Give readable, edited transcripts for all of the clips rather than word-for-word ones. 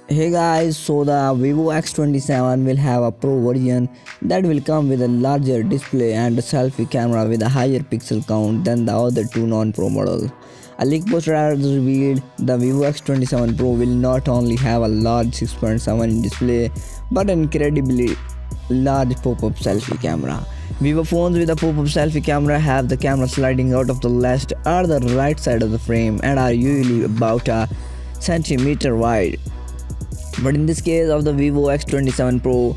Hey guys, so the Vivo X27 will have a Pro version that will come with a larger display and a selfie camera with a higher pixel count than the other two non-Pro models. A leak poster has revealed the Vivo X27 Pro will not only have a large 6.7 display but an incredibly large pop-up selfie camera. Vivo phones with a pop-up selfie camera have the camera sliding out of the left or the right side of the frame and are usually about a centimeter wide. But in this case of the Vivo X27 Pro,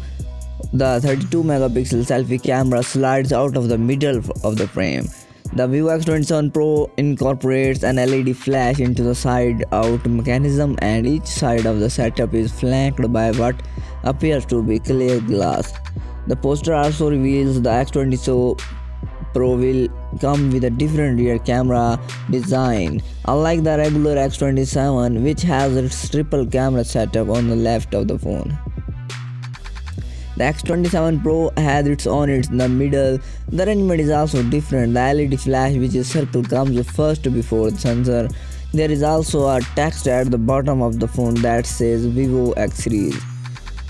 the 32 megapixel selfie camera slides out of the middle of the frame. The Vivo X27 Pro incorporates an LED flash into the side out mechanism, and each side of the setup is flanked by what appears to be clear glass. The poster also reveals the X27 Pro will come with a different rear camera design, unlike the regular X27 which has its triple camera setup on the left of the phone. The X27 Pro has its on in the middle. The arrangement is also different. The LED flash, which is circle, comes first before the sensor. There is also a text at the bottom of the phone that says Vivo X series.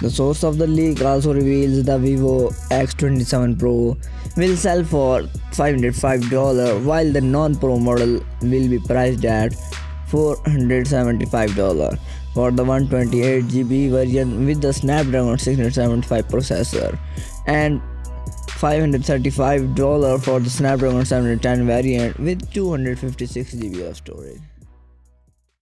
The source of the leak also reveals the Vivo X27 Pro will sell for $505 while the non-Pro model will be priced at $475 for the 128GB version with the Snapdragon 675 processor and $535 for the Snapdragon 710 variant with 256GB of storage.